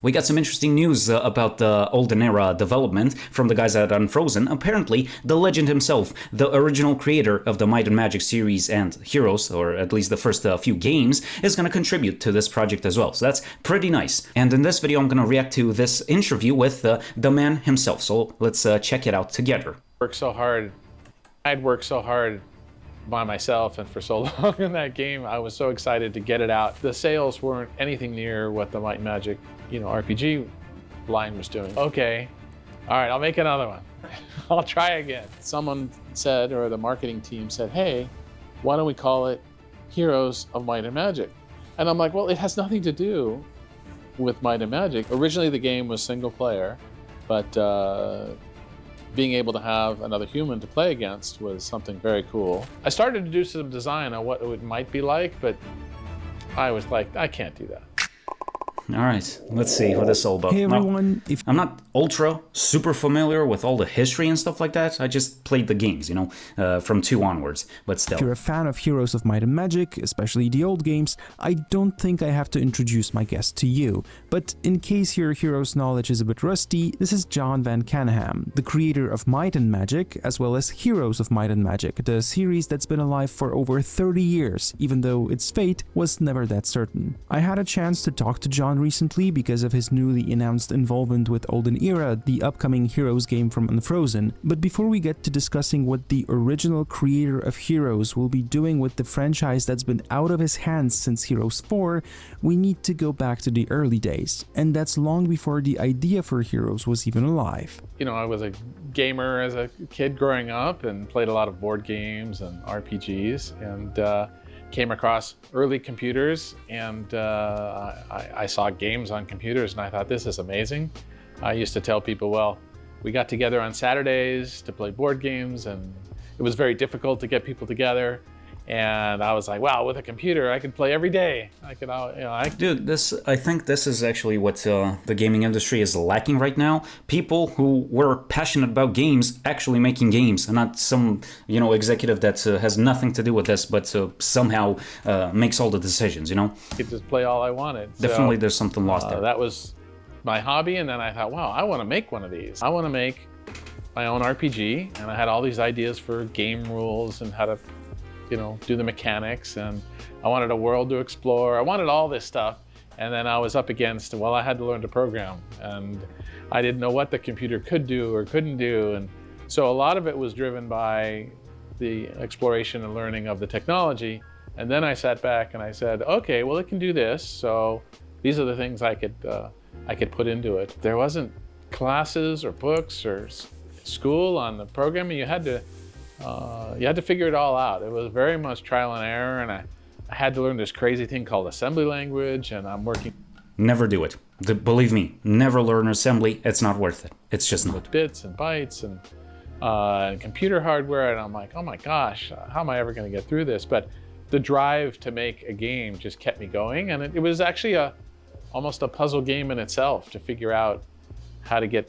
We got some interesting news about the Olden Era development from the guys at Unfrozen. Apparently, the legend himself, the original creator of the Might and Magic series and Heroes, or at least the first few games, is going to contribute to this project as well. So that's pretty nice. And in this video, I'm going to react to this interview with the man himself. So let's check it out together. Worked so hard. I'd worked so hard by myself and for so long in that game. I was so excited to get it out. The sales weren't anything near what the Might and Magic, RPG line was doing. Okay, all right, I'll make another one. I'll try again. Someone said, or the marketing team said, hey, why don't we call it Heroes of Might and Magic? And I'm like, well, it has nothing to do with Might and Magic. Originally the game was single player, but being able to have another human to play against was something very cool. I started to do some design on what it might be like, but I was like, I can't do that. All right, let's see what this is all about. Hey everyone, I'm not ultra super familiar with all the history and stuff like that. I just played the games, from 2 onwards, but still. If you're a fan of Heroes of Might and Magic, especially the old games, I don't think I have to introduce my guest to you. But in case your Heroes knowledge is a bit rusty, this is Jon Van Caneghem, the creator of Might and Magic, as well as Heroes of Might and Magic, the series that's been alive for over 30 years, even though its fate was never that certain. I had a chance to talk to Jon recently because of his newly announced involvement with Olden Era, the upcoming Heroes game from Unfrozen. But before we get to discussing what the original creator of Heroes will be doing with the franchise that's been out of his hands since Heroes 4, we need to go back to the early days, and that's long before the idea for Heroes was even alive. I was a gamer as a kid growing up and played a lot of board games and RPGs, and came across early computers, and I saw games on computers, and I thought, this is amazing. I used to tell people, well, we got together on Saturdays to play board games, and it was very difficult to get people together. And I was like, wow, with a computer, I could play every day. Dude, I think this is actually what the gaming industry is lacking right now. People who were passionate about games actually making games, and not some, executive that has nothing to do with this, but somehow makes all the decisions, I could just play all I wanted. Definitely there's something lost there. That was my hobby, and then I thought, wow, I want to make one of these. I want to make my own RPG, and I had all these ideas for game rules and how to do the mechanics, and I wanted a world to explore. I wanted all this stuff, and then I was up against, well, I had to learn to program, and I didn't know what the computer could do or couldn't do, and so a lot of it was driven by the exploration and learning of the technology. And then I sat back and I said, okay, well, it can do this, so these are the things I could put into it. There wasn't classes or books or school on the programming. You had to figure it all out. It was very much trial and error, and I had to learn this crazy thing called assembly language, and I'm working... Never do it. Believe me, never learn assembly. It's not worth it. It's just not. Bits and bytes and computer hardware, and I'm like, oh my gosh, how am I ever going to get through this? But the drive to make a game just kept me going, and it was actually almost a puzzle game in itself to figure out how to get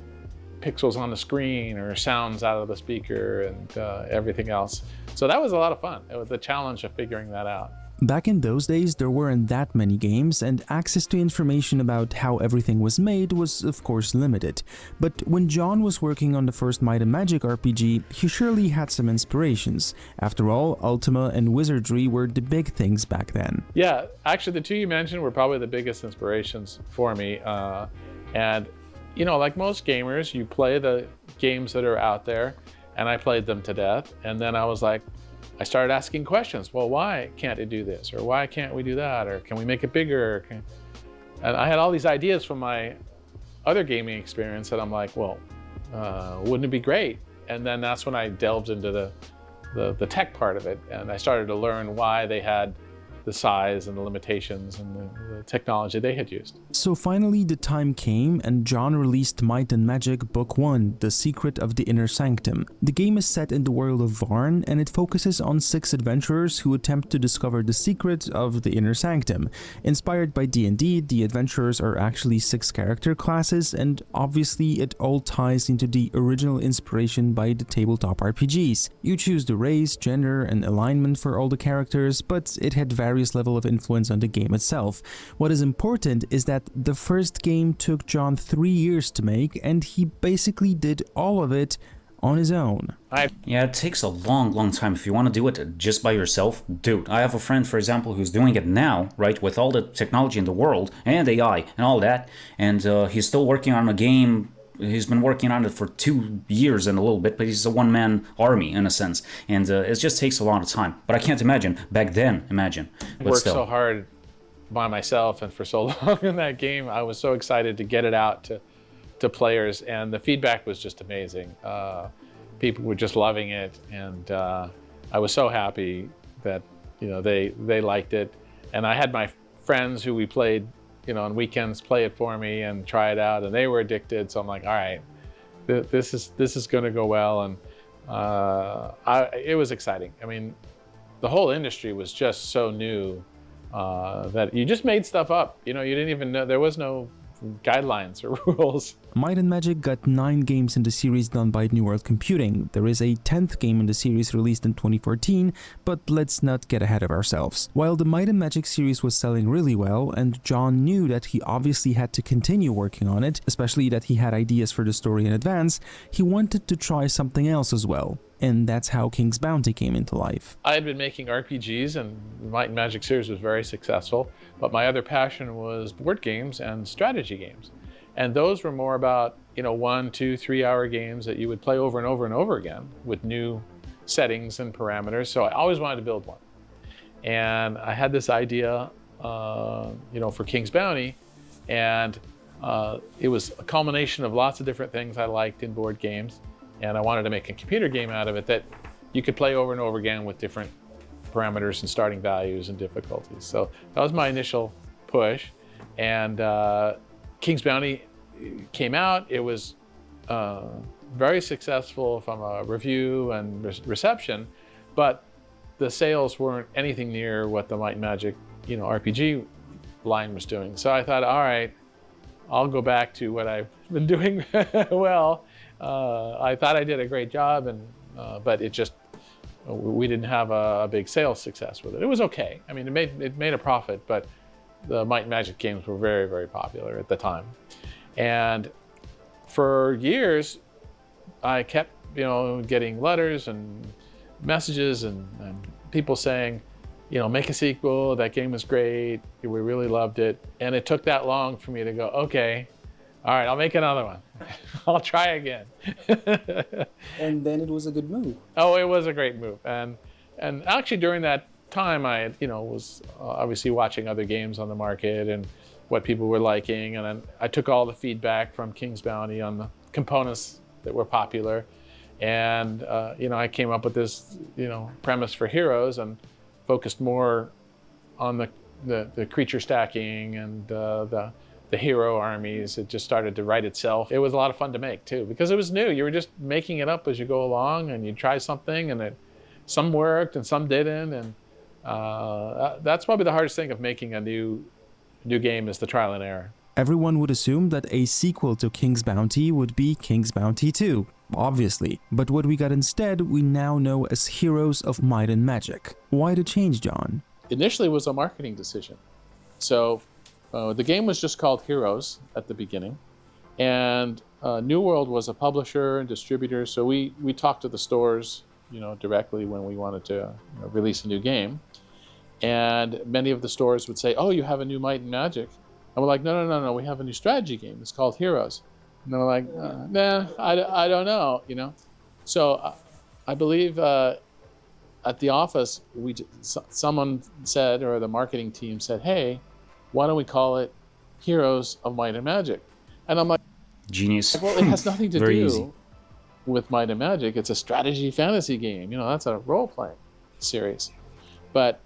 pixels on the screen or sounds out of the speaker and everything else. So that was a lot of fun. It was the challenge of figuring that out. Back in those days, there weren't that many games, and access to information about how everything was made was of course limited. But when Jon was working on the first Might and Magic RPG, he surely had some inspirations. After all, Ultima and Wizardry were the big things back then. Yeah, actually the two you mentioned were probably the biggest inspirations for me. And like most gamers, you play the games that are out there, and I played them to death. And then I started asking questions. Well, why can't it do this? Or why can't we do that? Or can we make it bigger? And I had all these ideas from my other gaming experience that I'm like, well, wouldn't it be great? And then that's when I delved into the tech part of it. And I started to learn why they had the size and the limitations and the technology they had used. So finally the time came, and Jon released Might and Magic Book 1, The Secret of the Inner Sanctum. The game is set in the world of Varn, and it focuses on 6 adventurers who attempt to discover the secret of the Inner Sanctum. Inspired by D&D, the adventurers are actually 6 character classes, and obviously it all ties into the original inspiration by the tabletop RPGs. You choose the race, gender, and alignment for all the characters, but it had various various level of influence on the game itself. What is important is that the first game took Jon 3 years to make, and he basically did all of it on his own. Yeah, it takes a long time. If you want to do it just by yourself, dude, I have a friend, for example, who's doing it now, right, with all the technology in the world, and AI, and all that, and he's still working on a game. He's been working on it for 2 years and a little bit, but he's a one-man army, in a sense, and it just takes a lot of time. But I can't imagine, back then, I worked so hard by myself and for so long in that game. I was so excited to get it out to players, and the feedback was just amazing. People were just loving it, and I was so happy that they liked it. And I had my friends who we played on weekends play it for me and try it out, and they were addicted. So I'm like, all right, this is going to go well, and it was exciting. I mean, the whole industry was just so new that you just made stuff up. You didn't even know, there was no guidelines or rules. Might and Magic got 9 games in the series done by New World Computing. There is a 10th game in the series released in 2014, but let's not get ahead of ourselves. While the Might and Magic series was selling really well, and Jon knew that he obviously had to continue working on it, especially that he had ideas for the story in advance, he wanted to try something else as well. And that's how King's Bounty came into life. I had been making RPGs, and the Might and Magic series was very successful, but my other passion was board games and strategy games. And those were more about 1, 2, 3 hour games that you would play over and over and over again with new settings and parameters. So I always wanted to build one. And I had this idea for King's Bounty, and it was a culmination of lots of different things I liked in board games. And I wanted to make a computer game out of it that you could play over and over again with different parameters and starting values and difficulties. So that was my initial push. And King's Bounty came out. It was very successful from a review and reception, but the sales weren't anything near what the Might and Magic RPG line was doing. So I thought, all right, I'll go back to what I've been doing well. I thought I did a great job, but we didn't have a big sales success with it. It was okay. I mean, it made a profit, but the Might and Magic games were very, very popular at the time. And for years, I kept, getting letters and messages and people saying, make a sequel. That game was great. We really loved it. And it took that long for me to go, okay, all right, I'll make another one. I'll try again. And then it was a good move. Oh, it was a great move. And actually during that time, I was obviously watching other games on the market and what people were liking. And then I took all the feedback from King's Bounty on the components that were popular. And, I came up with this, premise for Heroes and focused more on the creature stacking and the hero armies. It just started to write itself. It was a lot of fun to make too, because it was new. You were just making it up as you go along, and you try something, and some worked and some didn't. And that's probably the hardest thing of making a new game, is the trial and error. Everyone would assume that a sequel to King's Bounty would be King's Bounty 2, obviously. But what we got instead, we now know as Heroes of Might and Magic. Why the change, Jon? Initially, it was a marketing decision. So the game was just called Heroes at the beginning, and New World was a publisher and distributor. So we talked to the stores, directly when we wanted to release a new game. And many of the stores would say, "Oh, you have a new Might and Magic," and we're like, "No, we have a new strategy game. It's called Heroes." And they're like, "Nah, I don't know," So I believe at the office, someone said, or the marketing team said, "Hey, why don't we call it Heroes of Might and Magic?" And I'm like, genius. Well, it has nothing to Very do easy. with Might and Magic. It's a strategy fantasy game. That's a role-playing series. But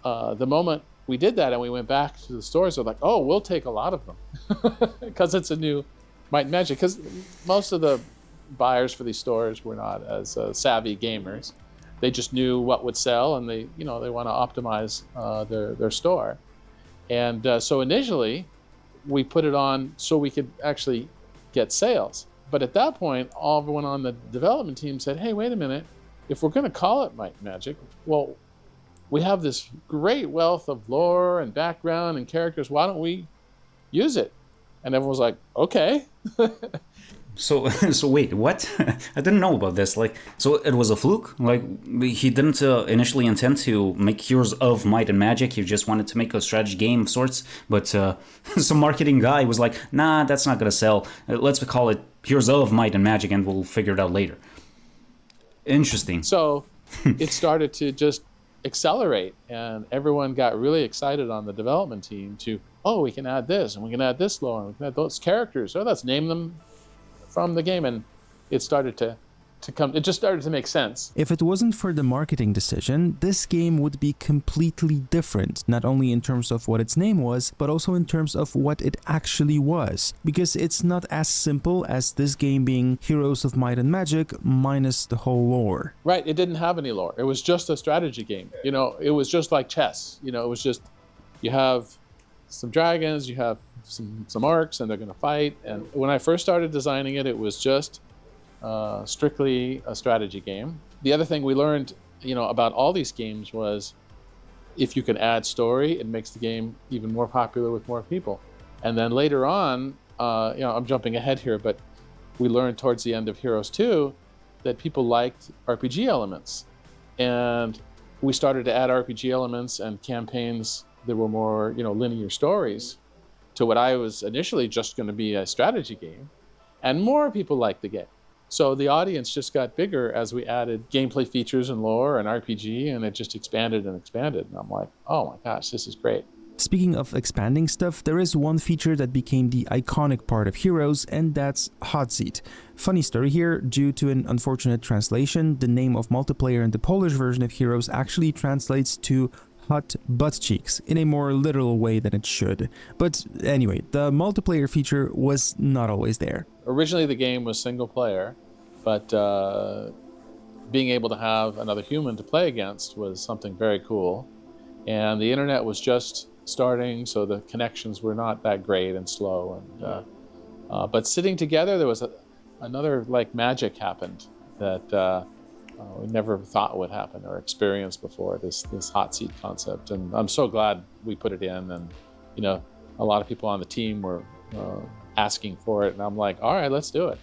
the moment we did that and we went back to the stores, they're like, "Oh, we'll take a lot of them," because it's a new Might and Magic. Because most of the buyers for these stores were not as savvy gamers. They just knew what would sell, and they want to optimize their store. And so initially, we put it on so we could actually get sales. But at that point, everyone on the development team said, "Hey, wait a minute. If we're going to call it Might and Magic, well, we have this great wealth of lore and background and characters. Why don't we use it? And everyone was like, okay. So wait, what? I didn't know about this. Like, so it was a fluke? Like, he didn't initially intend to make Heroes of Might and Magic. He just wanted to make a strategy game of sorts. But some marketing guy was like, nah, that's not gonna sell. Let's call it Heroes of Might and Magic, and we'll figure it out later. Interesting. So it started to just accelerate, and everyone got really excited on the development team to, oh, we can add this, and we can add this lore, and we can add those characters. So let's name them from the game. And it started to come, it just started to make sense. If it wasn't for the marketing decision, this game would be completely different, not only in terms of what its name was, but also in terms of what it actually was. Because it's not as simple as this game being Heroes of Might and Magic minus the whole lore. Right, it didn't have any lore. It was just a strategy game. You know, it was just like chess. You know, it was just, you have some dragons, you have some orcs, and they're going to fight. And when I first started designing it, it was just strictly a strategy game. The other thing we learned, you know, about all these games was if you can add story, it makes the game even more popular with more people. And then later on, you know, I'm jumping ahead here, but we learned towards the end of Heroes 2 that people liked RPG elements. And we started to add RPG elements and campaigns that were more, you know, linear stories to what I was initially just going to be a strategy game. And more people liked the game. So the audience just got bigger as we added gameplay features and lore and RPG, and it just expanded and expanded. And I'm like, oh my gosh, this is great. Speaking of expanding stuff, there is one feature that became the iconic part of Heroes, and that's Hot Seat. Funny story here, due to an unfortunate translation, the name of multiplayer in the Polish version of Heroes actually translates to hot butt cheeks, in a more literal way than it should. But anyway, the multiplayer feature was not always there. Originally the game was single player, but being able to have another human to play against was something very cool. And the internet was just starting, so the connections were not that great and slow. And but sitting together, there was another like magic happened that we never thought would happen or experienced before, this hot seat concept. And I'm so glad we put it in. And, you know, a lot of people on the team were asking for it. And I'm like, all right, let's do it.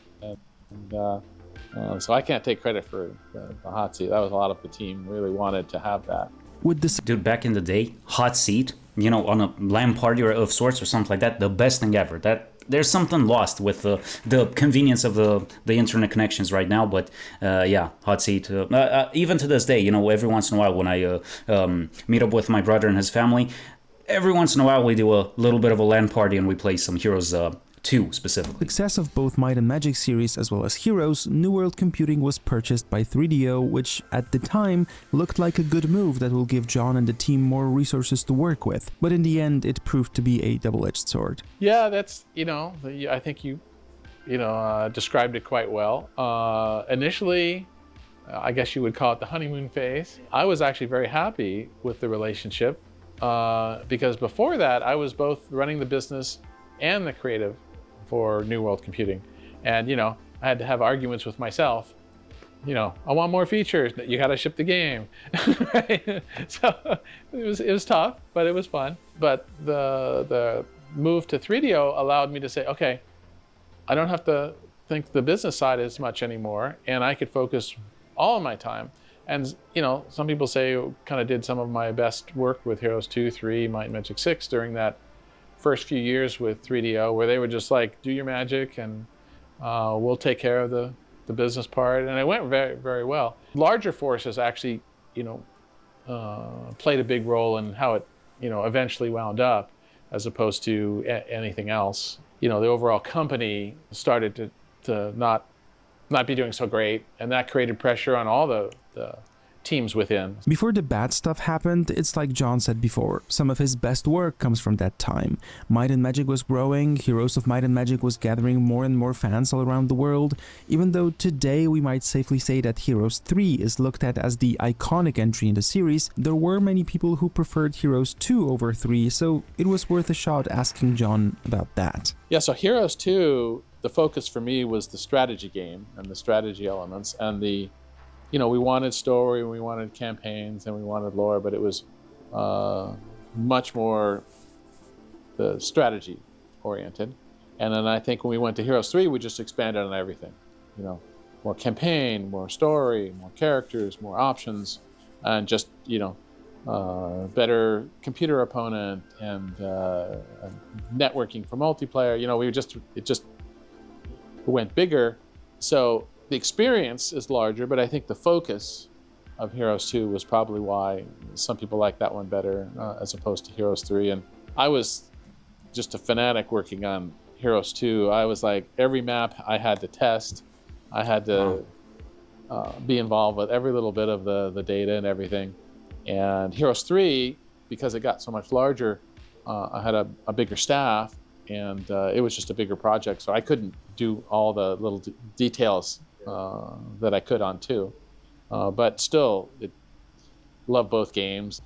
And so I can't take credit for the hot seat. That was a lot of the team really wanted to have that. With this, Dude, back in the day, hot seat, you know, on a LAN party or of sorts or something like that, the best thing ever. That there's something lost with the convenience of the internet connections right now, but yeah, hot seat. Even to this day, you know, every once in a while when I meet up with my brother and his family, every once in a while we do a little bit of a LAN party and we play some Heroes 2 specifically. success of both Might and Magic series as well as Heroes, New World Computing was purchased by 3DO, which at the time looked like a good move that will give Jon and the team more resources to work with. But in the end, it proved to be a double-edged sword. Yeah, that's, you know, I think you described it quite well. Initially, I guess you would call it the honeymoon phase. I was actually very happy with the relationship because before that, I was both running the business and the creative for New World Computing. And, you know, I had to have arguments with myself. You know, I want more features. You got to ship the game. Right? So it was tough, but it was fun. But the move to 3DO allowed me to say, okay, I don't have to think the business side as much anymore, and I could focus all of my time. And, you know, some people say kind of did some of my best work with Heroes 2, 3, Might and Magic 6 during that first few years with 3DO, where they were just like, do your magic and we'll take care of the business part. And it went very, very well. Larger forces actually, you know, played a big role in how it, you know, eventually wound up, as opposed to anything else. You know, the overall company started to not be doing so great, and that created pressure on all the teams within. Before the bad stuff happened, it's like Jon said before, some of his best work comes from that time. Might and Magic was growing, Heroes of Might and Magic was gathering more and more fans all around the world, even though today we might safely say that Heroes 3 is looked at as the iconic entry in the series. There were many people who preferred Heroes 2 over 3, so it was worth a shot asking Jon about that. Yeah, so Heroes 2, the focus for me was the strategy game and the strategy elements and the we wanted story, we wanted campaigns, and we wanted lore, but it was much more the strategy oriented. And then I think when we went to Heroes 3, we just expanded on everything. More campaign, more story, more characters, more options, and just, better computer opponent and networking for multiplayer. It just went bigger. So the experience is larger, but I think the focus of Heroes 2 was probably why some people like that one better as opposed to Heroes 3. And I was just a fanatic working on Heroes 2. I was like, every map I had to test. I had to be involved with every little bit of the data and everything. And Heroes 3, because it got so much larger, I had a bigger staff, and it was just a bigger project, so I couldn't do all the little details that I could on 2. But still, love both games.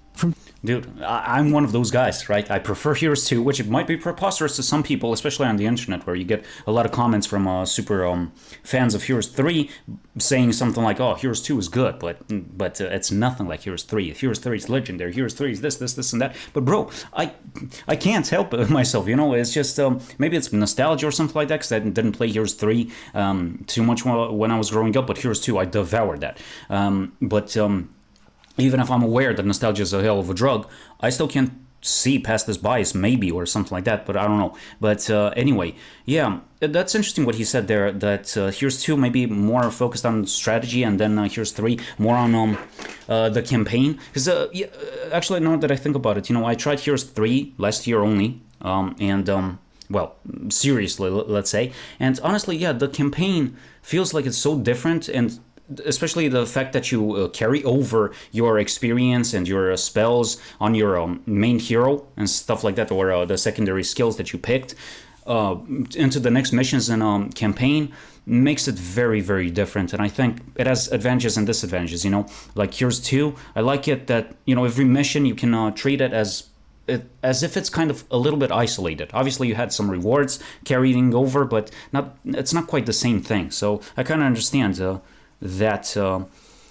Dude, I'm one of those guys, right? I prefer Heroes 2, which it might be preposterous to some people, especially on the internet, where you get a lot of comments from super fans of Heroes 3 saying something like, oh, Heroes 2 is good, but it's nothing like Heroes 3. Heroes 3 is legendary. Heroes 3 is this, and that. But bro, I can't help myself, it's just, maybe it's nostalgia or something like that, because I didn't play Heroes 3 too much when I was growing up, but Heroes 2, I devoured that. Even if I'm aware that nostalgia is a hell of a drug, I still can't see past this bias, maybe, or something like that, but I don't know. But anyway, yeah, that's interesting what he said there, that Heroes 2 maybe more focused on strategy, and then Heroes 3 more on the campaign. Because, actually, now that I think about it, I tried Heroes 3 last year only, well, seriously, let's say. And honestly, yeah, the campaign feels like it's so different, and especially the fact that you carry over your experience and your spells on your main hero and stuff like that, or the secondary skills that you picked into the next missions and campaign, makes it very, very different. And I think it has advantages and disadvantages, like Heroes 2, I like it that, every mission you can treat it as if it's kind of a little bit isolated. Obviously, you had some rewards carrying over, but it's not quite the same thing. So I kind of understand that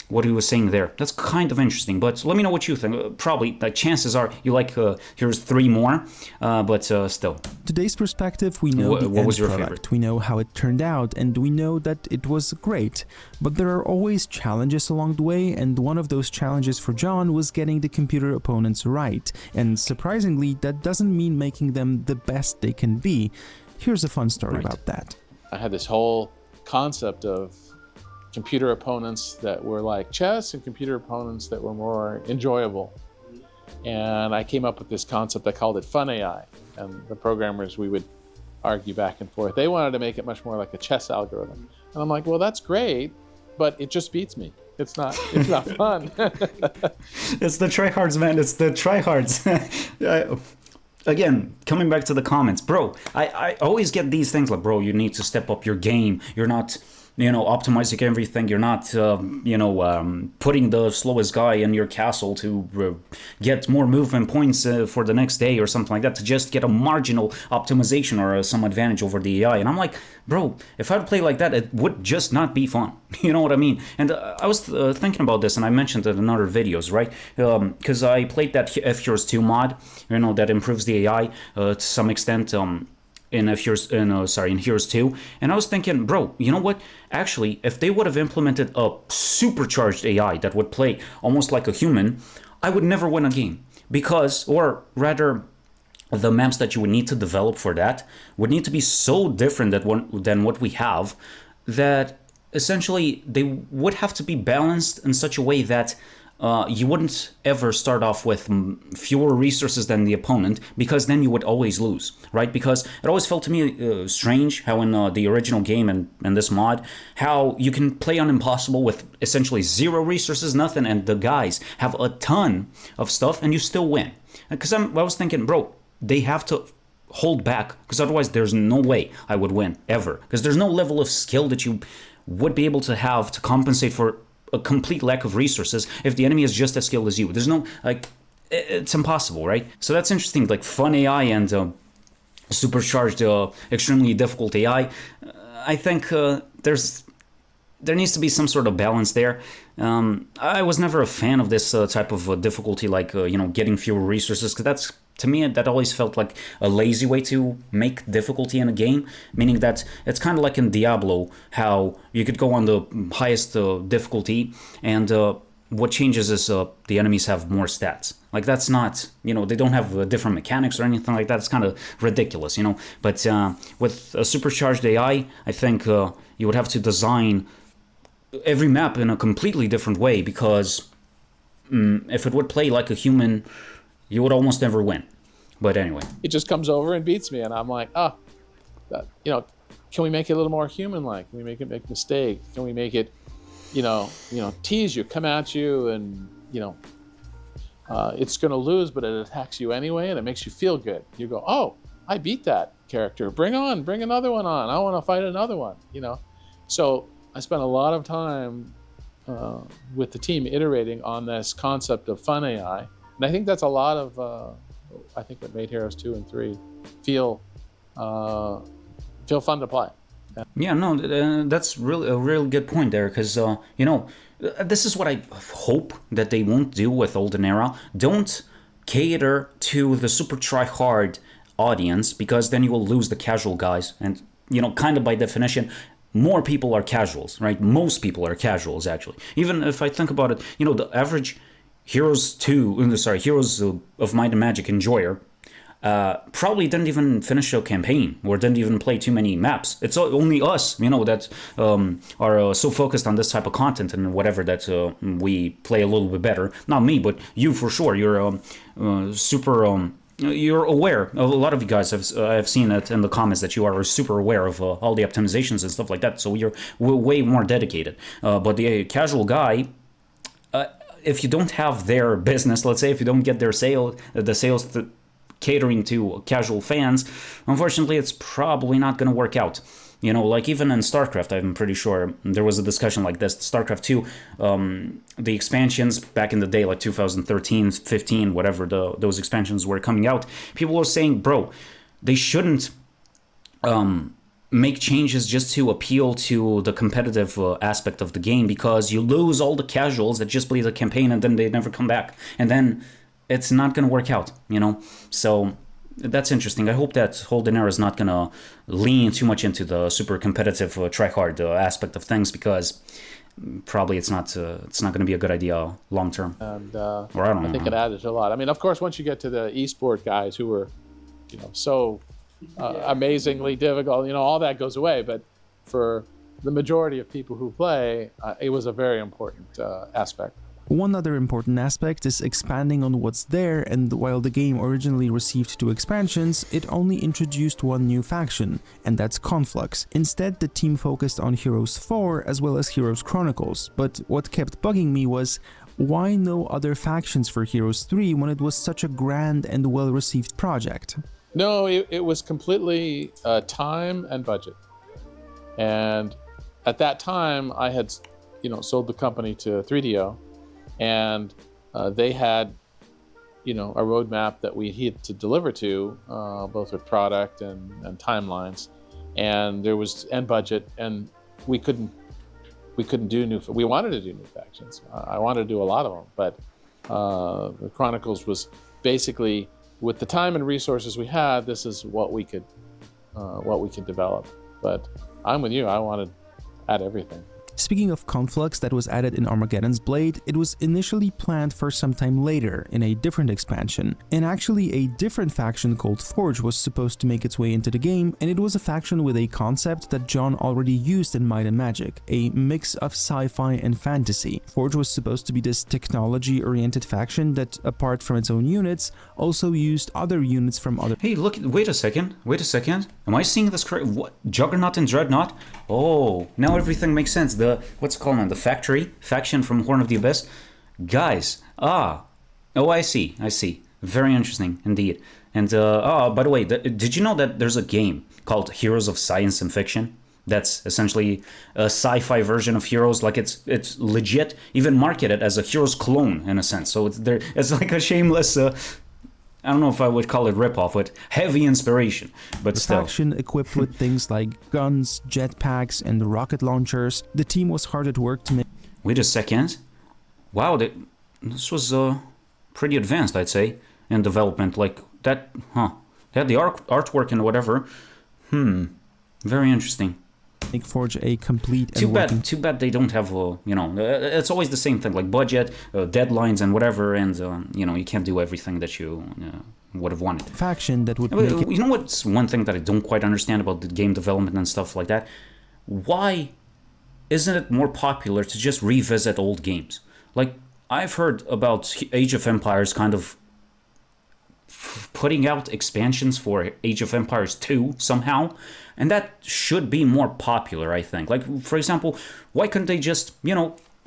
what he was saying there. That's kind of interesting, but let me know what you think. Probably, chances are you like Heroes 3 more, but still. Today's perspective, we know the what end was your product, favorite? we know how it turned out, and we know that it was great. But there are always challenges along the way, and one of those challenges for Jon was getting the computer opponents right. And surprisingly, that doesn't mean making them the best they can be. Here's a fun story about that. I had this whole concept of computer opponents that were like chess and computer opponents that were more enjoyable. And I came up with this concept, I called it Fun AI. And the programmers, we would argue back and forth. They wanted to make it much more like a chess algorithm. And I'm like, well, that's great, but it just beats me. It's not fun. It's the tryhards, man. It's the tryhards. Again, coming back to the comments, bro, I always get these things like, bro, you need to step up your game. You're not optimizing everything. You're not, putting the slowest guy in your castle to get more movement points for the next day or something like that, to just get a marginal optimization or some advantage over the AI. And I'm like, bro, if I'd play like that, it would just not be fun. You know what I mean? And I was thinking about this, and I mentioned it in other videos, right? Because I played that Heroes 2 mod, that improves the AI to some extent. In Heroes 2, and I was thinking, bro, you know what? Actually, if they would have implemented a supercharged AI that would play almost like a human, I would never win a game. Or rather, the maps that you would need to develop for that would need to be so different than what we have, that essentially they would have to be balanced in such a way that you wouldn't ever start off with fewer resources than the opponent, because then you would always lose, right? Because it always felt to me strange how in the original game and this mod, how you can play on Impossible with essentially zero resources, nothing, and the guys have a ton of stuff and you still win. Because I was thinking, bro, they have to hold back, because otherwise there's no way I would win, ever. Because there's no level of skill that you would be able to have to compensate for a complete lack of resources if the enemy is just as skilled as you. There's no, it's impossible, right? So that's interesting, like Fun AI and supercharged, extremely difficult AI. I think there's there needs to be some sort of balance there. I was never a fan of this type of difficulty, like getting fewer resources, because that's, to me, that always felt like a lazy way to make difficulty in a game. Meaning that it's kind of like in Diablo, how you could go on the highest difficulty, and what changes is the enemies have more stats. Like, that's not, they don't have different mechanics or anything like that. It's kind of ridiculous, But with a supercharged AI, I think you would have to design every map in a completely different way, because if it would play like a human, you would almost never win. But anyway. It just comes over and beats me, and I'm like, can we make it a little more human-like? Can we make it make mistakes? Can we make it, tease you, come at you, and, it's going to lose, but it attacks you anyway, and it makes you feel good. You go, oh, I beat that character. Bring another one on. I want to fight another one, So I spent a lot of time with the team iterating on this concept of fun AI. And I think that's a lot of, what made Heroes 2 and 3 feel fun to play. Yeah, no, that's really a really good point there, because, this is what I hope that they won't do with Olden Era. Don't cater to the super try-hard audience, because then you will lose the casual guys. And, kind of by definition, more people are casuals, right? Most people are casuals, actually. Even if I think about it, the average Heroes of Might and Magic enjoyer probably didn't even finish a campaign, or didn't even play too many maps. It's only us, that are so focused on this type of content and whatever, that we play a little bit better. Not me, but you for sure. You're super... you're aware of, a lot of you guys, I've seen it in the comments, that you are super aware of all the optimizations and stuff like that, so you're way more dedicated. But the casual guy, if you don't have their business, let's say, if you don't get their sales catering to casual fans, unfortunately, it's probably not going to work out. Like even in StarCraft, I'm pretty sure there was a discussion like this. StarCraft 2, the expansions back in the day, like 2013, 15, whatever those expansions were coming out, people were saying, bro, they shouldn't make changes just to appeal to the competitive aspect of the game, because you lose all the casuals that just play the campaign and then they never come back. And then it's not going to work out, So that's interesting. I hope that Olden Era is not going to lean too much into the super competitive try-hard aspect of things, because probably it's not going to be a good idea long term. And or I don't know. I think it added a lot. I mean, of course, once you get to the esport guys who were, so amazingly difficult, all that goes away. But for the majority of people who play, it was a very important aspect. One other important aspect is expanding on what's there, and while the game originally received 2 expansions, it only introduced one new faction, and that's Conflux. Instead, the team focused on Heroes 4 as well as Heroes Chronicles, but what kept bugging me was, why no other factions for Heroes 3 when it was such a grand and well-received project? No, it was completely time and budget. And at that time, I had, sold the company to 3DO, and they had, a roadmap that we had to deliver to, both with product and timelines, and there was budget, and we couldn't do we wanted to do new factions. I wanted to do a lot of them, but the Chronicles was basically, with the time and resources we had, this is what we could develop. But I'm with you. I wanted to add everything. Speaking of Conflux that was added in Armageddon's Blade, it was initially planned for some time later, in a different expansion. And actually, a different faction called Forge was supposed to make its way into the game, and it was a faction with a concept that Jon already used in Might and Magic, a mix of sci-fi and fantasy. Forge was supposed to be this technology-oriented faction that, apart from its own units, also used other units from other... Hey, look, wait a second. Am I seeing this correct? What? Juggernaut and Dreadnought? Oh, now everything makes sense. What's it called, man? The Factory faction from Horn of the Abyss, guys. I see. Very interesting indeed. And by the way, did you know that there's a game called Heroes of Science and Fiction? That's essentially a sci-fi version of Heroes. Like it's legit, even marketed as a Heroes clone in a sense. So it's like a shameless. I don't know if I would call it ripoff, but heavy inspiration. But The still. faction equipped with things like guns, jetpacks, and rocket launchers. The team was hard at work to make. Wait a second. Wow, this was pretty advanced, I'd say, in development. Like that, They had the artwork and whatever. Very interesting. Forge a complete Too and bad. working Too bad they don't have, it's always the same thing, like budget, deadlines, and whatever, and you can't do everything that you would have wanted. faction that would make it. You know what's one thing that I don't quite understand about the game development and stuff like that? Why isn't it more popular to just revisit old games? Like, I've heard about Age of Empires kind of putting out expansions for Age of Empires 2 somehow, and that should be more popular, I think. Like, for example, why couldn't they just,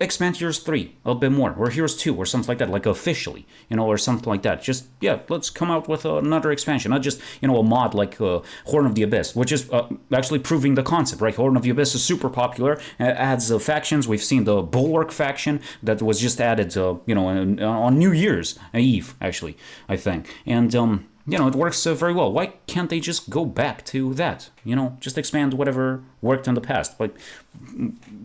expand Heroes 3 a bit more, or Heroes 2, or something like that, like officially, or something like that. Just, let's come out with another expansion, not just, a mod like Horn of the Abyss, which is actually proving the concept, right? Horn of the Abyss is super popular, adds factions. We've seen the Bulwark faction that was just added, on New Year's Eve, actually, I think. And, it works very well. Why can't they just go back to that? Just expand whatever worked in the past. Like,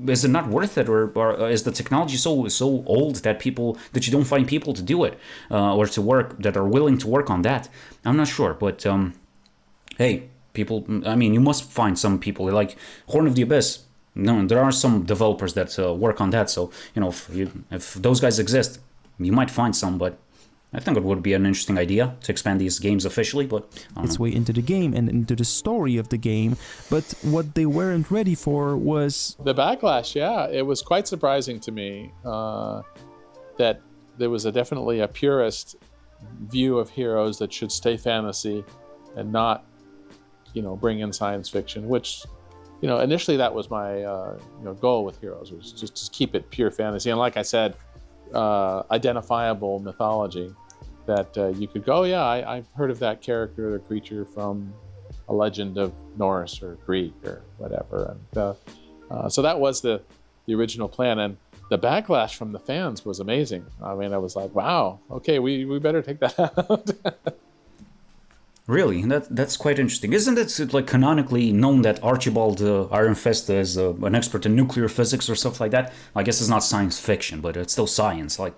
is it not worth it, or is the technology so old that you don't find people to do it, or to work that are willing to work on that? I'm not sure, but hey, people. I mean, you must find some people like Horn of the Abyss. No, there are some developers that work on that. So if those guys exist, you might find some, but I think it would be an interesting idea to expand these games officially, but I don't its know. way into the game and into the story of the game, but what they weren't ready for was The backlash, yeah. It was quite surprising to me that there was definitely a purist view of Heroes that should stay fantasy and not, bring in science fiction, which, initially that was my goal with Heroes, was just to keep it pure fantasy. And like I said, identifiable mythology that you could go, I've heard of that character or creature from a legend of Norse or Greek or whatever. And so that was the original plan. And the backlash from the fans was amazing. I mean, I was like, wow, okay, we better take that out. Really? That's quite interesting. Isn't it like canonically known that Archibald Ironfist is an expert in nuclear physics or stuff like that? I guess it's not science fiction, but it's still science. Like,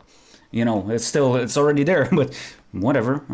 it's already there. But whatever.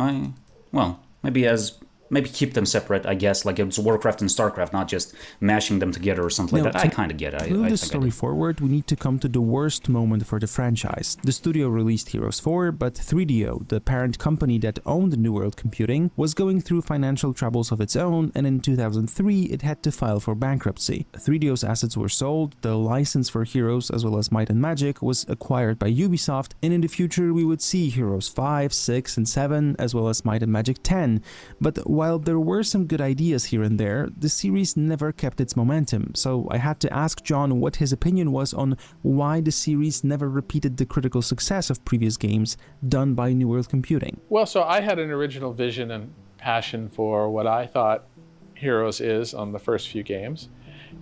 Maybe keep them separate, I guess, like it's Warcraft and Starcraft, not just mashing them together or something like that. I kind of get it. To move the story forward, we need to come to the worst moment for the franchise. The studio released Heroes 4, but 3DO, the parent company that owned New World Computing, was going through financial troubles of its own, and in 2003 it had to file for bankruptcy. 3DO's assets were sold, the license for Heroes as well as Might and Magic was acquired by Ubisoft, and in the future we would see Heroes 5, 6, and 7, as well as Might and Magic 10. But while there were some good ideas here and there, the series never kept its momentum, so I had to ask Jon what his opinion was on why the series never repeated the critical success of previous games done by New World Computing. Well, so I had an original vision and passion for what I thought Heroes is on the first few games.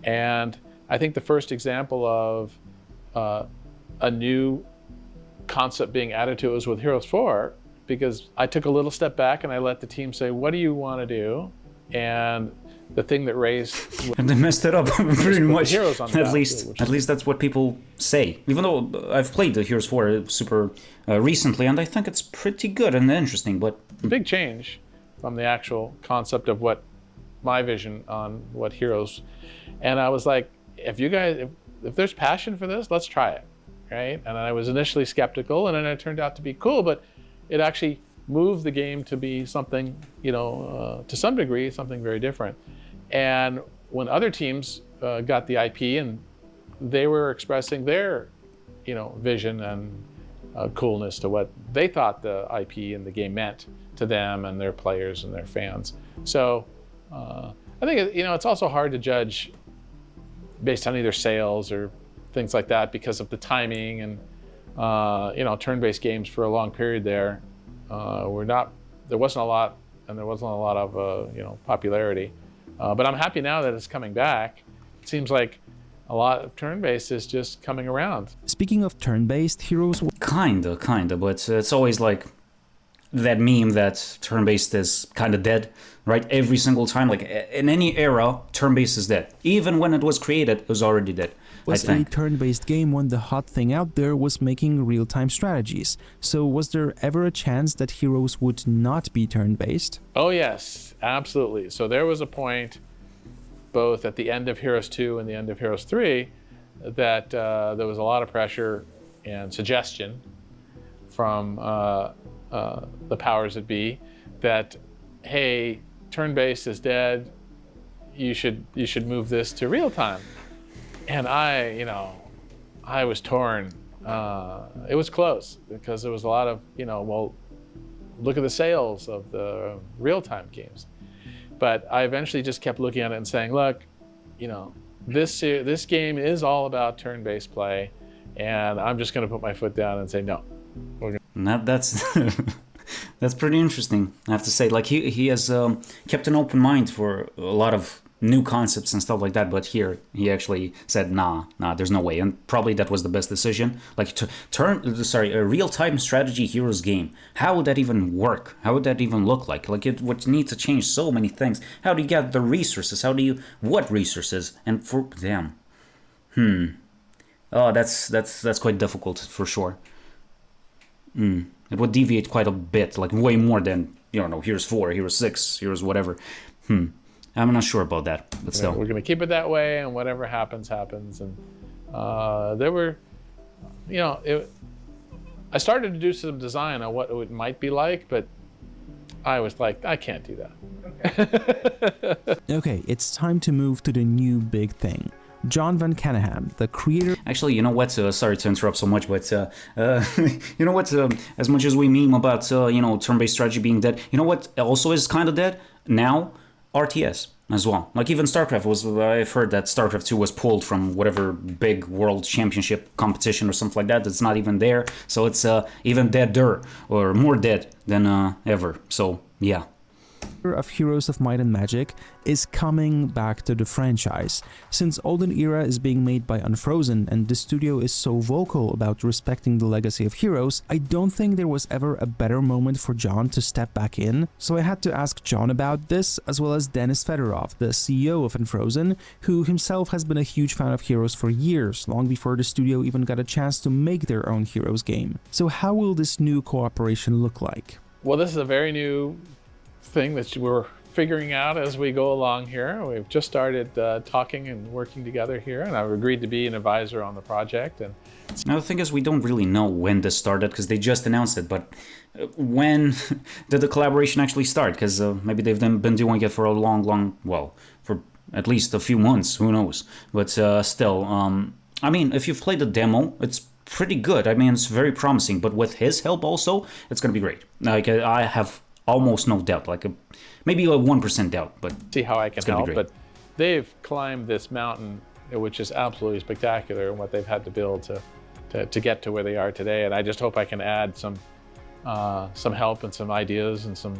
And I think the first example of a new concept being added to it was with Heroes 4, because I took a little step back and I let the team say, what do you want to do? And the thing that raised... And they messed it up, pretty much. Heroes on the at battlefield, least that's what people say. Even though I've played the Heroes 4 super recently, and I think it's pretty good and interesting, but... Big change from the actual concept of what my vision on what Heroes... And I was like, if there's passion for this, let's try it, right? And I was initially skeptical, and then it turned out to be cool, but it actually moved the game to be something, to some degree, something very different. And when other teams got the IP and they were expressing their, vision and coolness to what they thought the IP and the game meant to them and their players and their fans. So I think, it's also hard to judge based on either sales or things like that because of the timing and turn-based games for a long period there there wasn't a lot of popularity, but I'm happy now that it's coming back. It seems like a lot of turn-based is just coming around. Speaking of turn-based, Heroes... Kinda, but it's always like that meme that turn-based is kind of dead, right? Every single time, like in any era, turn-based is dead. Even when it was created, it was already dead. Was a turn-based game when the hot thing out there was making real-time strategies. So was there ever a chance that Heroes would not be turn-based? Oh yes, absolutely. So there was a point, both at the end of Heroes 2 and the end of Heroes 3, that there was a lot of pressure and suggestion from the powers that be that, hey, turn-based is dead. You should move this to real-time. And I was torn. It was close because there was a lot of, well, look at the sales of the real-time games. But I eventually just kept looking at it and saying, look, this game is all about turn-based play, and I'm just going to put my foot down and say no. That's that's pretty interesting, I have to say. Like he has kept an open mind for a lot of new concepts and stuff like that, but here he actually said nah, there's no way, and probably that was the best decision. Like to a real-time strategy Heroes game, how would that even work? How would that even look like? Like it would need to change so many things. How do you get the resources? What resources? And for them, oh, that's quite difficult for sure. It would deviate quite a bit, like way more than, Heroes 4, Heroes 6, Heroes whatever. I'm not sure about that, but still. We're going to keep it that way, and whatever happens, happens. And there were, I started to do some design on what it might be like, but I was like, I can't do that. Okay, it's time to move to the new big thing. Jon Van Caneghem, the creator... Actually, you know what? Sorry to interrupt so much, but you know what? As much as we meme about, turn-based strategy being dead, you know what also is kind of dead now? RTS as well. Like even StarCraft I've heard that StarCraft 2 was pulled from whatever big world championship competition or something like that. It's not even there. So it's even deader or more dead than ever. So yeah. Of Heroes of Might and Magic is coming back to the franchise. Since Olden Era is being made by Unfrozen and the studio is so vocal about respecting the legacy of Heroes, I don't think there was ever a better moment for Jon to step back in. So I had to ask Jon about this, as well as Denis Fedorov, the CEO of Unfrozen, who himself has been a huge fan of Heroes for years, long before the studio even got a chance to make their own Heroes game. So how will this new cooperation look like? Well, this is a very new thing that we're figuring out as we go along here. We've just started talking and working together here, and I've agreed to be an advisor on the project. And now the thing is, we don't really know when this started because they just announced it, but when did the collaboration actually start? Because maybe they've been doing it for a for at least a few months, who knows. But still, I mean, if you've played the demo, it's pretty good. I mean, it's very promising, but with his help also, it's going to be great. Like, I have almost no doubt, like maybe a 1% doubt, but see how I can help. But they've climbed this mountain, which is absolutely spectacular, and what they've had to build to get to where they are today. And I just hope I can add some help and some ideas and some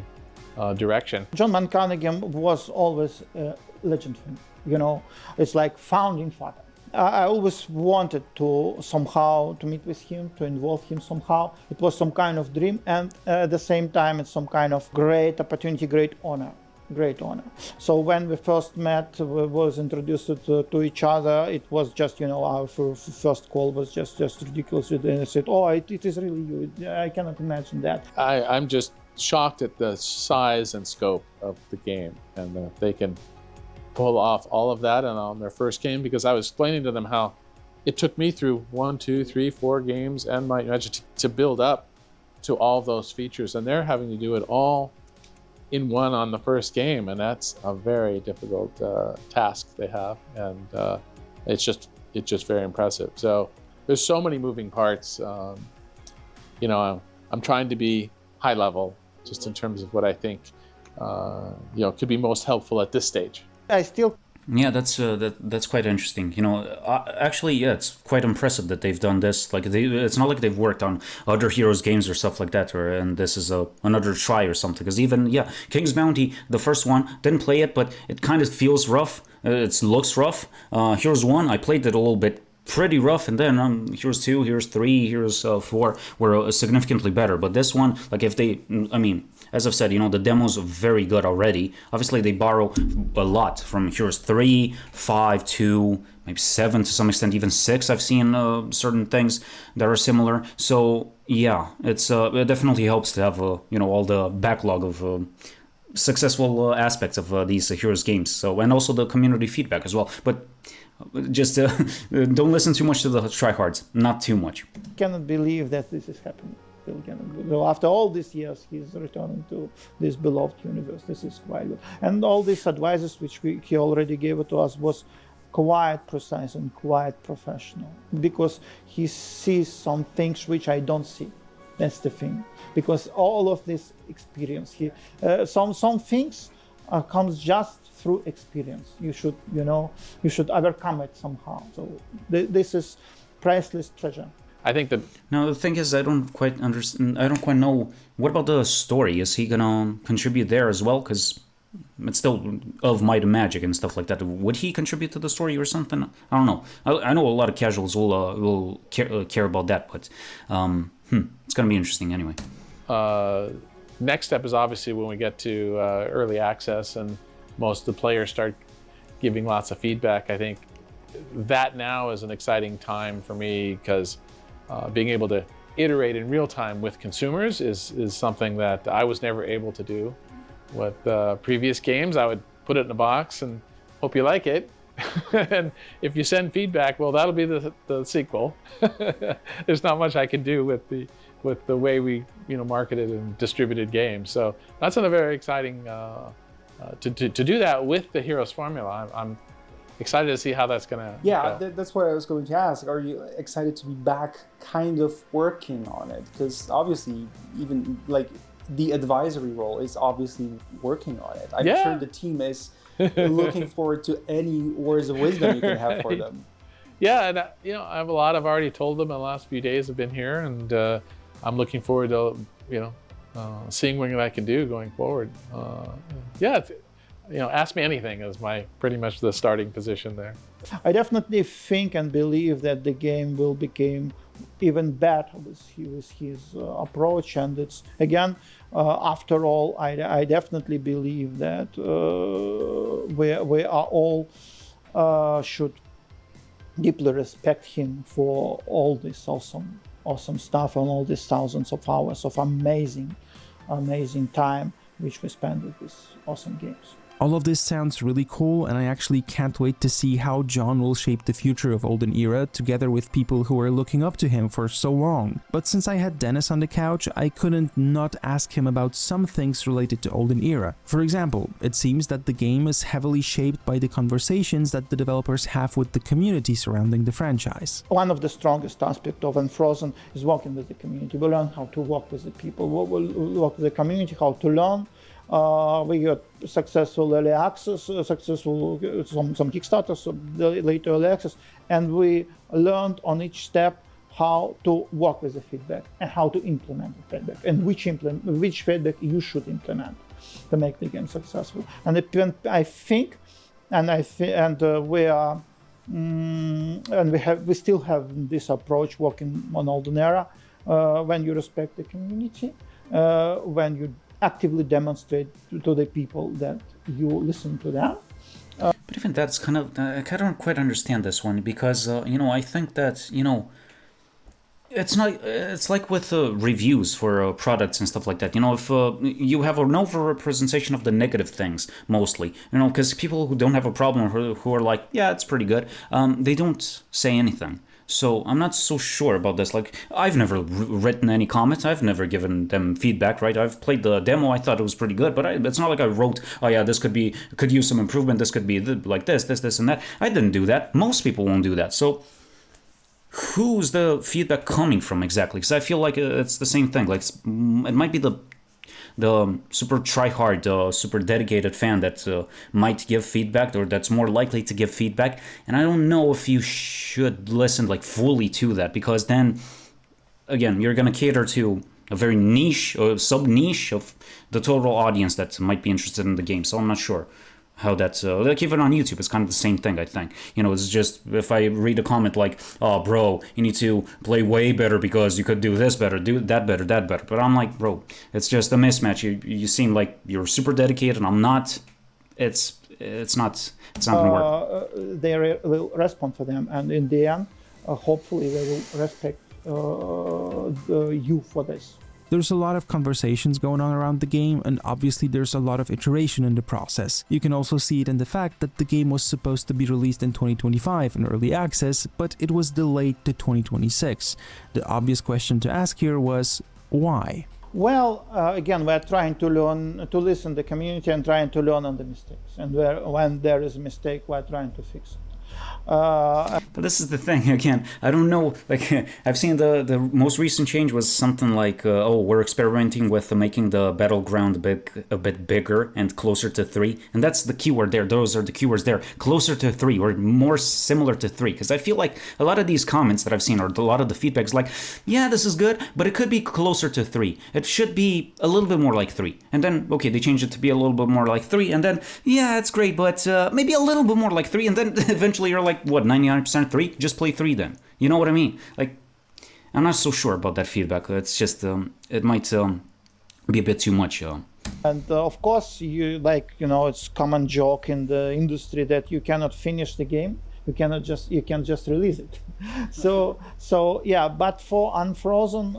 direction. Jon Van Caneghem was always a legend for me. It's like founding father. I always wanted to somehow to meet with him, to involve him somehow. It was some kind of dream, and at the same time, it's some kind of great opportunity, great honor. So when we first met, we was introduced to each other. It was just, our first call was just ridiculous. And I said, "Oh, it is really you. I cannot imagine that." I'm just shocked at the size and scope of the game, and if they can pull off all of that and on their first game, because I was explaining to them how it took me through 1, 2, 3, 4 games and my Magic to build up to all those features, and they're having to do it all in one on the first game, and that's a very difficult task they have, and it's just very impressive. So there's so many moving parts. I'm trying to be high level just in terms of what I think could be most helpful at this stage. Yeah, that's quite interesting. Actually, yeah, it's quite impressive that they've done this. Like, it's not like they've worked on other Heroes games or stuff like that, and this is another try or something. Because even, King's Bounty, the first one, didn't play it, but it kind of feels rough. It looks rough. Heroes 1, I played it a little bit pretty rough, and then Heroes 2, Heroes 3, Heroes 4 were significantly better. But this one, like if they, I mean, as I've said, the demos are very good already. Obviously, they borrow a lot from Heroes 3, 5, 2, maybe 7 to some extent, even 6. I've seen certain things that are similar. So yeah, it definitely helps to have all the backlog of successful aspects of these Heroes games. So, and also the community feedback as well. But just don't listen too much to the tryhards, not too much. Cannot believe that this is happening. So after all these years, he's returning to this beloved universe. This is quite good. And all these advices which he already gave it to us was quite precise and quite professional, because he sees some things which I don't see. That's the thing. Because all of this experience, some things comes just through experience. You should overcome it somehow. So this is priceless treasure. I think that now the thing is, I don't quite understand. I don't quite know. What about the story? Is he gonna contribute there as well? Because it's still of Might and Magic and stuff like that. Would he contribute to the story or something? I don't know. I know a lot of casuals will care about that, but it's gonna be interesting anyway. Next step is obviously when we get to early access and most of the players start giving lots of feedback. I think that now is an exciting time for me, because being able to iterate in real time with consumers is something that I was never able to do with previous games. I would put it in a box and hope you like it. And if you send feedback, well, that'll be the sequel. There's not much I can do with the way we marketed and distributed games. So that's a very exciting to do that with the Heroes formula. I'm excited to see how that's gonna go. That's what I was going to ask. Are you excited to be back kind of working on it? Because obviously, even like the advisory role is obviously working on it. I'm sure the team is looking forward to any words of wisdom you can have for them. Yeah, and I have a lot I've already told them in the last few days I've been here, and I'm looking forward to seeing what I can do going forward. Ask me anything is pretty much the starting position there. I definitely think and believe that the game will become even better with his approach. And it's, again, after all, I definitely believe that we are all should deeply respect him for all this awesome stuff and all these thousands of hours of amazing time which we spent with these awesome games. All of this sounds really cool, and I actually can't wait to see how Jon will shape the future of Olden Era together with people who are looking up to him for so long. But since I had Dennis on the couch, I couldn't not ask him about some things related to Olden Era. For example, it seems that the game is heavily shaped by the conversations that the developers have with the community surrounding the franchise. One of the strongest aspects of Unfrozen is working with the community. We learn how to work with the people, we work with the community, how to learn. We got successful early access, some Kickstarters, later early access, and we learned on each step how to work with the feedback and how to implement the feedback and which feedback you should implement to make the game successful. And I think, we still have this approach working on Olden Era when you respect the community, when you actively demonstrate to the people that you listen to them. But even that's kind of, I don't quite understand this one, because, I think that, it's like with reviews for products and stuff like that. If you have an over-representation of the negative things, mostly, because people who don't have a problem, who are like, yeah, it's pretty good, they don't say anything. So I'm not so sure about this. Like, I've never written any comments. I've never given them feedback, right? I've played the demo. I thought it was pretty good, but it's not like I wrote, oh yeah, this could use some improvement. This could be like this, and that. I didn't do that. Most people won't do that. So who's the feedback coming from exactly? Because I feel like it's the same thing. Like, it might be the super try-hard, super dedicated fan that might give feedback, or that's more likely to give feedback. And I don't know if you should listen like fully to that, because then, again, you're going to cater to a very niche or sub-niche of the total audience that might be interested in the game. So I'm not sure how that's like even on YouTube, it's kind of the same thing. I think it's just if I read a comment like, "Oh, bro, you need to play way better because you could do this better, do that better, that better," but I'm like, bro, it's just a mismatch. You seem like you're super dedicated, and I'm not. It's not gonna work. They will respond for them, and in the end, hopefully they will respect you for this. There's a lot of conversations going on around the game, and obviously there's a lot of iteration in the process. You can also see it in the fact that the game was supposed to be released in 2025 in early access, but it was delayed to 2026. The obvious question to ask here was, why? Well, again, we're trying to learn, to listen to the community and trying to learn on the mistakes. And when there is a mistake, we're trying to fix it. But this is the thing again. I don't know. Like I've seen the most recent change was something like, we're experimenting with making the battleground a bit bigger and closer to 3, and that's the keyword there. Those are the keywords there. Closer to 3 or more similar to 3. Because I feel like a lot of these comments that I've seen or a lot of the feedback is like, yeah, this is good, but it could be closer to 3. It should be a little bit more like 3. And then okay, they changed it to be a little bit more like 3, and then yeah, it's great, but maybe a little bit more like 3, and then eventually you're like, what, 99% 3? Just play 3 then. You know what I mean? Like, I'm not so sure about that feedback. It's just, it might be a bit too much. And of course, it's common joke in the industry that you cannot finish the game. You can just release it. so yeah, but for Unfrozen,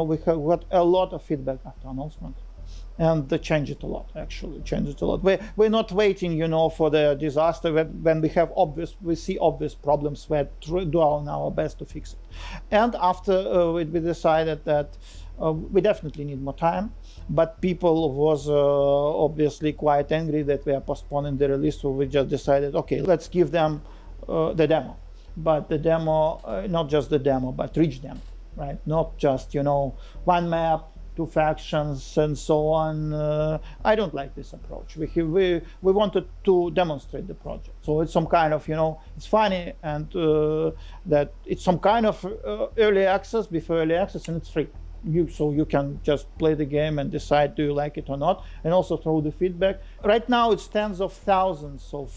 we have got a lot of feedback after announcement. And they change it a lot, actually. Change it a lot. We're not waiting, for the disaster when we see obvious problems. We're doing our best to fix it. And after we decided that we definitely need more time, but people was obviously quite angry that we are postponing the release. So we just decided, okay, let's give them the demo. But the demo, not just the demo, but rich demo, right? Not just, one map, 2 factions and so on. I don't like this approach. We wanted to demonstrate the project. So it's some kind of, it's funny and that it's some kind of early access, before early access, and it's free. So you can just play the game and decide do you like it or not, and also throw the feedback. Right now it's tens of thousands of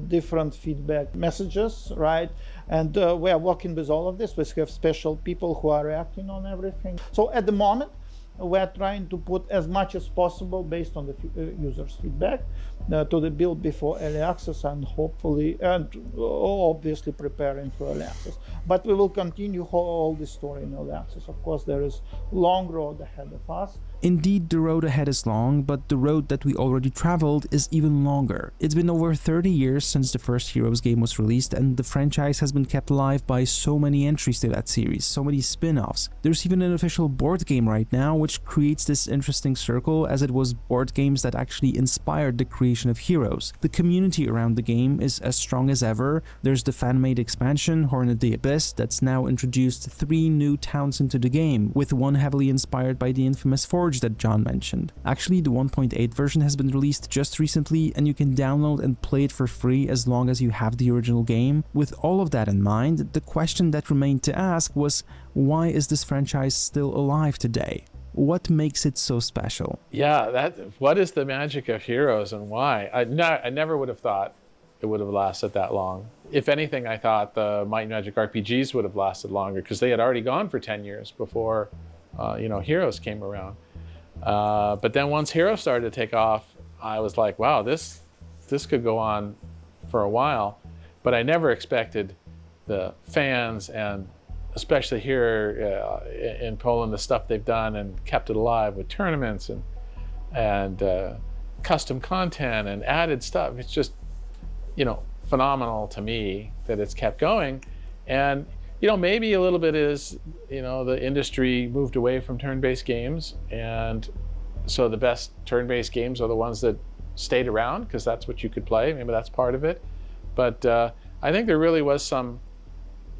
different feedback messages, right? And we are working with all of this. We have special people who are reacting on everything. So at the moment, we're trying to put as much as possible based on the users' feedback to the build before early access, and hopefully, and obviously preparing for early access. But we will continue all this story in early access. Of course, there is long road ahead of us. Indeed, the road ahead is long, but the road that we already traveled is even longer. It's been over 30 years since the first Heroes game was released, and the franchise has been kept alive by so many entries to that series, so many spin-offs. There's even an official board game right now, which creates this interesting circle, as it was board games that actually inspired the creation of Heroes. The community around the game is as strong as ever. There's the fan-made expansion, Horn of the Abyss, that's now introduced 3 new towns into the game, with one heavily inspired by the infamous Forge that Jon mentioned. Actually, the 1.8 version has been released just recently, and you can download and play it for free as long as you have the original game. With all of that in mind, the question that remained to ask was, why is this franchise still alive today? What makes it so special? Yeah, what is the magic of Heroes and why? I never would have thought it would have lasted that long. If anything, I thought the Might and Magic RPGs would have lasted longer because they had already gone for 10 years before Heroes came around. But then once Heroes started to take off, I was like, wow, this could go on for a while. But I never expected the fans, and especially here in Poland, the stuff they've done and kept it alive with tournaments and custom content and added stuff. It's just, phenomenal to me that it's kept going. And maybe a little bit is, the industry moved away from turn-based games, and so the best turn-based games are the ones that stayed around because that's what you could play. Maybe that's part of it. But I think there really was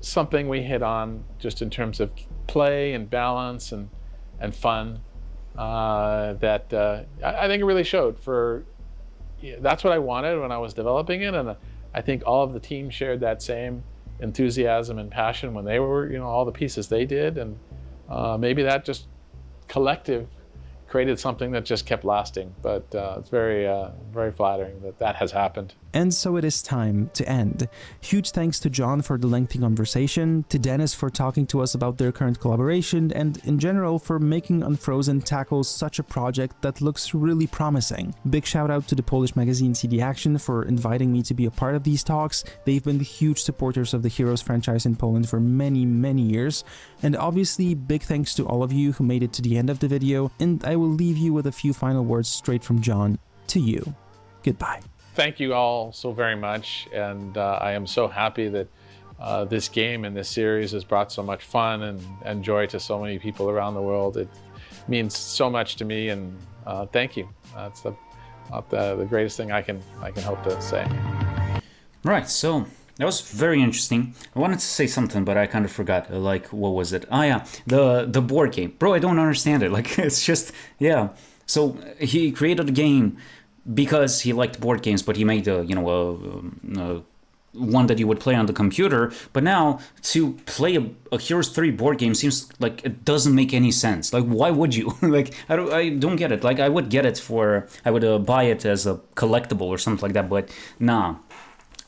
something we hit on just in terms of play and balance and fun that I think it really showed. That's what I wanted when I was developing it, and I think all of the team shared that same enthusiasm and passion when they were, all the pieces they did, and maybe that just collective created something that just kept lasting. But it's very flattering that that has happened. And so it is time to end. Huge thanks to Jon for the lengthy conversation, to Dennis for talking to us about their current collaboration, and in general for making Unfrozen tackle such a project that looks really promising. Big shout out to the Polish magazine CD Action for inviting me to be a part of these talks. They've been huge supporters of the Heroes franchise in Poland for many years. And obviously, big thanks to all of you who made it to the end of the video, and I will leave you with a few final words straight from Jon to you. Goodbye. Thank you all so very much, and I am so happy that this game and this series has brought so much fun and joy to so many people around the world. It means so much to me, and thank you. That's the greatest thing I can hope to say. Right, so that was very interesting. I wanted to say something, but I kind of forgot. Like, what was it? Ah, yeah, the board game. Bro, I don't understand it. Like, it's just, yeah. So he created a game because he liked board games, but he made one that you would play on the computer. But now to play a Heroes 3 board game seems like it doesn't make any sense. Like, why would you? Like, I don't get it. Like, I would get it I would buy it as a collectible or something like that, but nah.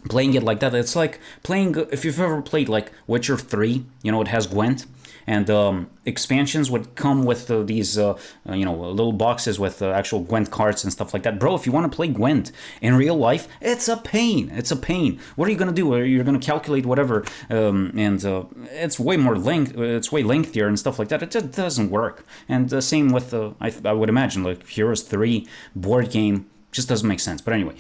Playing it like that, it's like playing, if you've ever played like Witcher 3, it has Gwent, and expansions would come with these little boxes with actual Gwent cards and stuff like that. Bro, if you want to play Gwent in real life, it's a pain. What are you gonna do? You're gonna calculate whatever, and it's way more it's way lengthier and stuff like that. It just doesn't work. And the same with I would imagine like Heroes 3 board game. Just doesn't make sense. But anyway,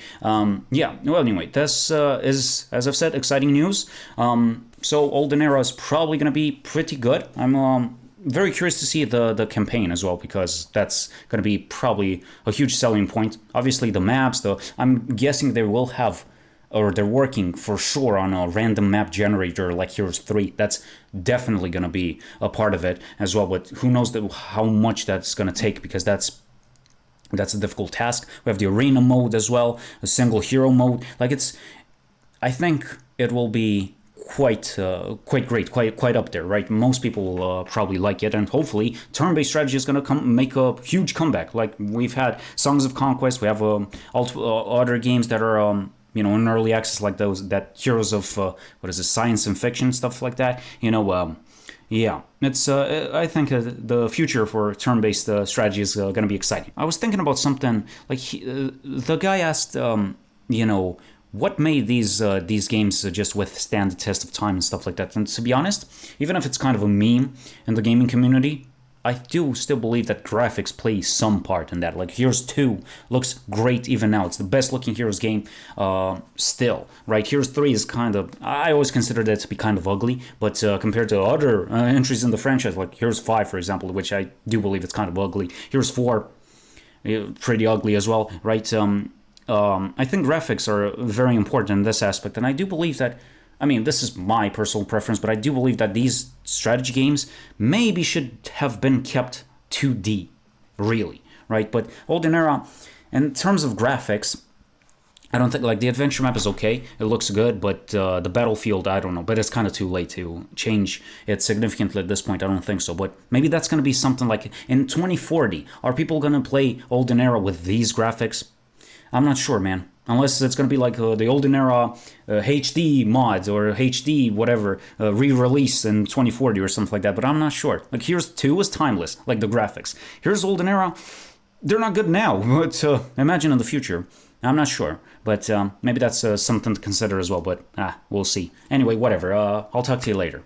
this is, as I've said, exciting news. So Olden Era is probably going to be pretty good. I'm very curious to see the campaign as well, because that's going to be probably a huge selling point. Obviously, the maps, though, I'm guessing they will have, or they're working for sure on a random map generator like Heroes 3. That's definitely going to be a part of it as well. But who knows how much that's going to take, because that's a difficult task. We have the arena mode as well, a single hero mode. Like, I think it will be quite great, quite up there, right? Most people will probably like it, and hopefully turn-based strategy is going to make a huge comeback. Like, we've had Songs of Conquest, we have other games that are in early access, like that Heroes of science and fiction, stuff like that. Yeah, it's. I think the future for turn-based strategy is going to be exciting. I was thinking about something like the guy asked, what made these games just withstand the test of time and stuff like that. And to be honest, even if it's kind of a meme in the gaming community, I do still believe that graphics play some part in that. Like, Heroes 2 looks great even now. It's the best looking Heroes game still, right? Heroes 3 is kind of, I always considered it to be kind of ugly, but compared to other entries in the franchise, like Heroes 5, for example, which I do believe it's kind of ugly. Heroes 4, pretty ugly as well, right? I think graphics are very important in this aspect, and I do believe that, this is my personal preference, but I do believe that these strategy games maybe should have been kept 2D, really, right? But Olden Era, in terms of graphics, I don't think, like, the adventure map is okay, it looks good, but the battlefield, I don't know, but it's kind of too late to change it significantly at this point. I don't think so, but maybe that's going to be something like, in 2040, are people going to play Olden Era with these graphics? I'm not sure, man. Unless it's going to be like the Olden Era HD mods or HD whatever re-release in 2040 or something like that, but I'm not sure. Like, Heroes 2 is timeless, like the graphics. Here's Olden Era, they're not good now, but imagine in the future. I'm not sure, but maybe that's something to consider as well, but we'll see. Anyway, whatever, I'll talk to you later.